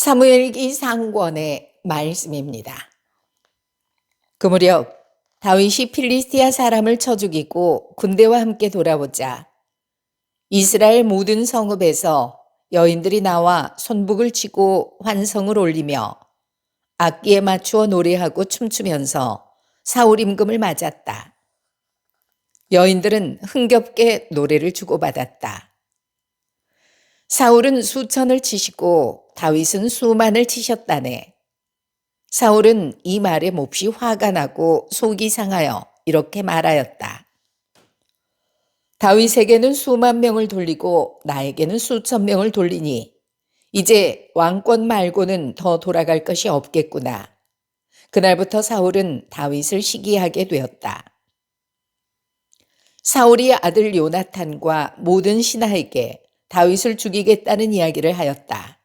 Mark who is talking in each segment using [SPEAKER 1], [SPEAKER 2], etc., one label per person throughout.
[SPEAKER 1] 사무엘기 상권의 말씀입니다. 그 무렵 다윗이 필리스티아 사람을 쳐 죽이고 군대와 함께 돌아오자 이스라엘 모든 성읍에서 여인들이 나와 손북을 치고 환성을 올리며 악기에 맞추어 노래하고 춤추면서 사울 임금을 맞았다. 여인들은 흥겹게 노래를 주고받았다. 사울은 수천을 치시고 다윗은 수만을 치셨다네. 사울은 이 말에 몹시 화가 나고 속이 상하여 이렇게 말하였다. 다윗에게는 수만 명을 돌리고 나에게는 수천 명을 돌리니 이제 왕권 말고는 더 돌아갈 것이 없겠구나. 그날부터 사울은 다윗을 시기하게 되었다. 사울이 아들 요나탄과 모든 신하에게 다윗을 죽이겠다는 이야기를 하였다.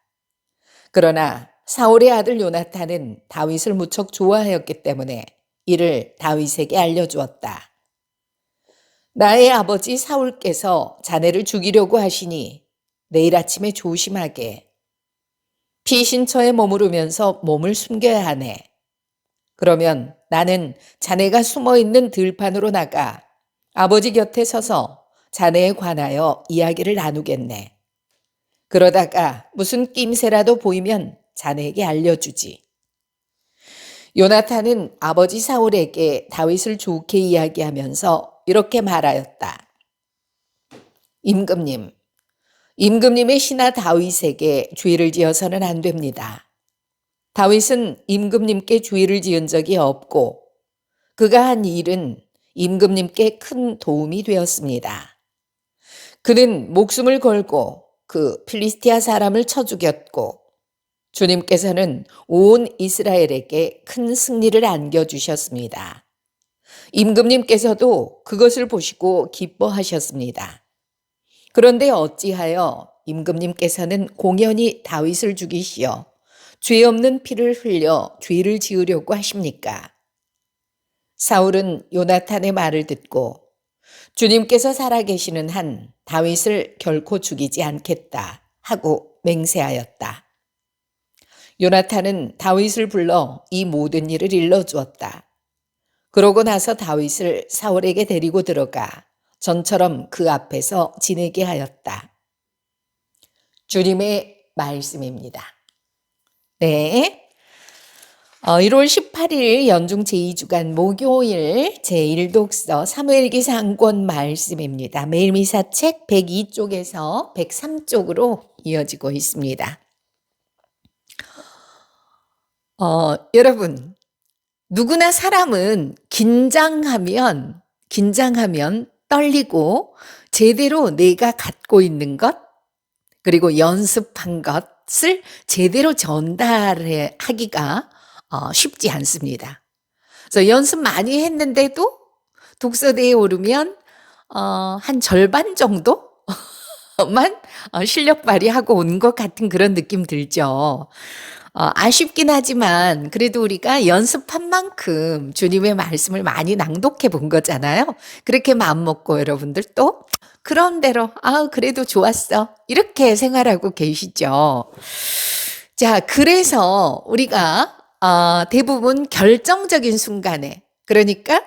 [SPEAKER 1] 그러나 사울의 아들 요나탄은 다윗을 무척 좋아하였기 때문에 이를 다윗에게 알려주었다. 나의 아버지 사울께서 자네를 죽이려고 하시니 내일 아침에 조심하게. 피신처에 머무르면서 몸을 숨겨야 하네. 그러면 나는 자네가 숨어있는 들판으로 나가 아버지 곁에 서서 자네에 관하여 이야기를 나누겠네. 그러다가 무슨 낌새라도 보이면 자네에게 알려주지. 요나탄은 아버지 사울에게 다윗을 좋게 이야기하면서 이렇게 말하였다. 임금님의 신하 다윗에게 죄를 지어서는 안 됩니다. 다윗은 임금님께 죄를 지은 적이 없고 그가 한 일은 임금님께 큰 도움이 되었습니다. 그는 목숨을 걸고 그 필리스티아 사람을 쳐 죽였고 주님께서는 온 이스라엘에게 큰 승리를 안겨주셨습니다. 임금님께서도 그것을 보시고 기뻐하셨습니다. 그런데 어찌하여 임금님께서는 공연히 다윗을 죽이시어 죄 없는 피를 흘려 죄를 지으려고 하십니까? 사울은 요나탄의 말을 듣고 주님께서 살아계시는 한 다윗을 결코 죽이지 않겠다 하고 맹세하였다. 요나탄은 다윗을 불러 이 모든 일을 일러주었다. 그러고 나서 다윗을 사울에게 데리고 들어가 전처럼 그 앞에서 지내게 하였다. 주님의 말씀입니다. 네. 1월 18일 연중 제2주간 목요일 제1독서 사무엘기 상권 말씀입니다. 매일 미사책 102쪽에서 103쪽으로 이어지고 있습니다. 여러분, 누구나 사람은 긴장하면 떨리고 제대로 내가 갖고 있는 것 그리고 연습한 것을 제대로 전달하기가 쉽지 않습니다. 그래서 연습 많이 했는데도 독서대에 오르면 한 절반 정도만 실력 발휘하고 온 것 같은 그런 느낌 들죠. 아쉽긴 하지만 그래도 우리가 연습한 만큼 주님의 말씀을 많이 낭독해 본 거잖아요. 그렇게 마음먹고 여러분들 또 그런대로 그래도 좋았어 이렇게 생활하고 계시죠. 자, 그래서 우리가 대부분 결정적인 순간에 그러니까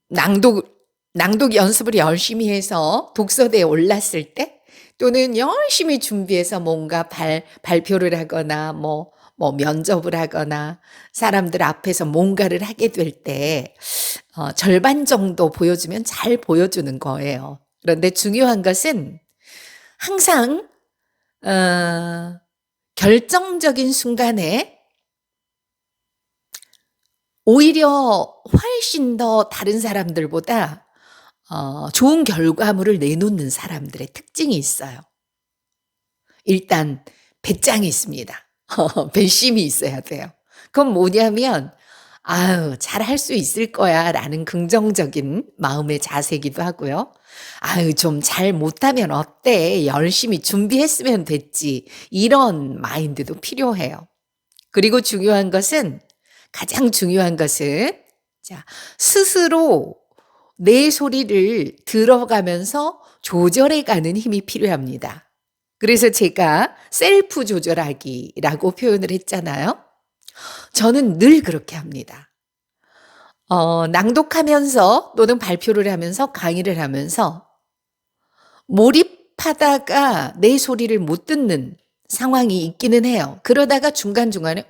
[SPEAKER 1] 낭독 연습을 열심히 해서 독서대에 올랐을 때 또는 열심히 준비해서 뭔가 발표를 하거나 뭐 면접을 하거나 사람들 앞에서 뭔가를 하게 될 때 절반 정도 보여주면 잘 보여주는 거예요. 그런데 중요한 것은 항상 결정적인 순간에 오히려 훨씬 더 다른 사람들보다 좋은 결과물을 내놓는 사람들의 특징이 있어요. 일단 배짱이 있습니다. 배심이 있어야 돼요. 그건 뭐냐면 잘할 수 있을 거야 라는 긍정적인 마음의 자세이기도 하고요. 좀 잘 못하면 어때? 열심히 준비했으면 됐지. 이런 마인드도 필요해요. 그리고 가장 중요한 것은 스스로 내 소리를 들어가면서 조절해가는 힘이 필요합니다. 그래서 제가 셀프 조절하기라고 표현을 했잖아요. 저는 늘 그렇게 합니다. 낭독하면서 또는 발표를 하면서 강의를 하면서 몰입하다가 내 소리를 못 듣는 상황이 있기는 해요. 그러다가 중간중간에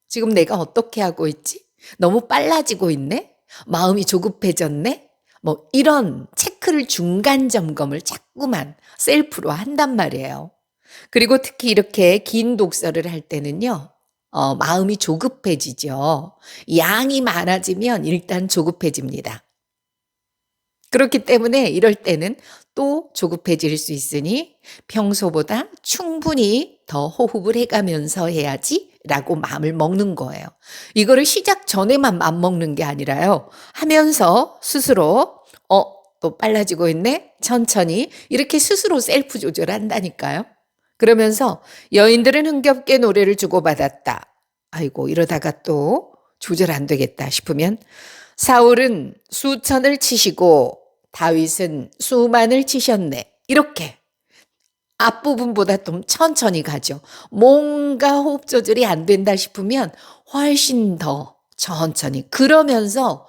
[SPEAKER 1] 지금 내가 어떻게 하고 있지? 너무 빨라지고 있네? 마음이 조급해졌네? 뭐 이런 체크를 중간 점검을 자꾸만 셀프로 한단 말이에요. 그리고 특히 이렇게 긴 독서를 할 때는요. 마음이 조급해지죠. 양이 많아지면 일단 조급해집니다. 그렇기 때문에 이럴 때는 또 조급해질 수 있으니 평소보다 충분히 더 호흡을 해가면서 해야지라고 마음을 먹는 거예요. 이거를 시작 전에만 맘 먹는 게 아니라요. 하면서 스스로 또 빨라지고 있네. 천천히 이렇게 스스로 셀프 조절한다니까요. 그러면서 여인들은 흥겹게 노래를 주고받았다. 아이고 이러다가 또 조절 안 되겠다 싶으면 사울은 수천을 치시고 다윗은 수만을 치셨네. 이렇게 앞부분보다 좀 천천히 가죠. 뭔가 호흡 조절이 안 된다 싶으면 훨씬 더 천천히 그러면서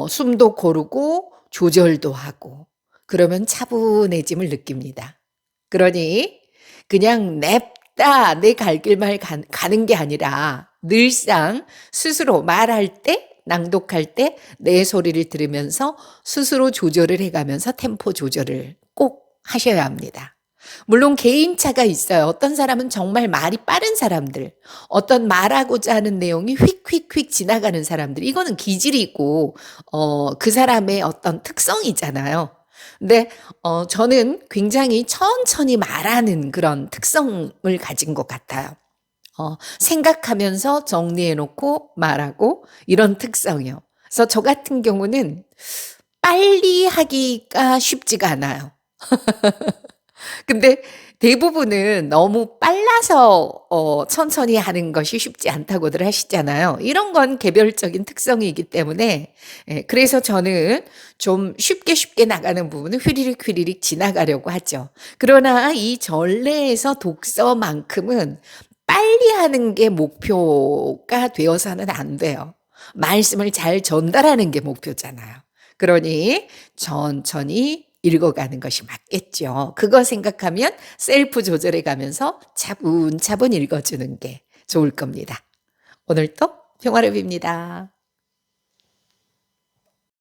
[SPEAKER 1] 숨도 고르고 조절도 하고 그러면 차분해짐을 느낍니다. 그러니 그냥 냅다 내 갈 길만 가는 게 아니라 늘상 스스로 말할 때 낭독할 때 내 소리를 들으면서 스스로 조절을 해가면서 템포 조절을 꼭 하셔야 합니다. 물론 개인차가 있어요. 어떤 사람은 정말 말이 빠른 사람들, 어떤 말하고자 하는 내용이 휙휙휙 지나가는 사람들, 이거는 기질이고, 그 사람의 어떤 특성이잖아요. 근데, 저는 굉장히 천천히 말하는 그런 특성을 가진 것 같아요. 생각하면서 정리해 놓고 말하고 이런 특성이요. 그래서 저 같은 경우는 빨리 하기가 쉽지가 않아요. 근데 대부분은 너무 빨라서 천천히 하는 것이 쉽지 않다고들 하시잖아요. 이런 건 개별적인 특성이기 때문에 그래서 저는 좀 쉽게 쉽게 나가는 부분은 휘리릭 휘리릭 지나가려고 하죠. 그러나 이 전례에서 독서만큼은 빨리 하는 게 목표가 되어서는 안 돼요. 말씀을 잘 전달하는 게 목표잖아요. 그러니 천천히 읽어가는 것이 맞겠죠. 그거 생각하면 셀프 조절해 가면서 차분차분 읽어주는 게 좋을 겁니다. 오늘도 평화를 빕니다.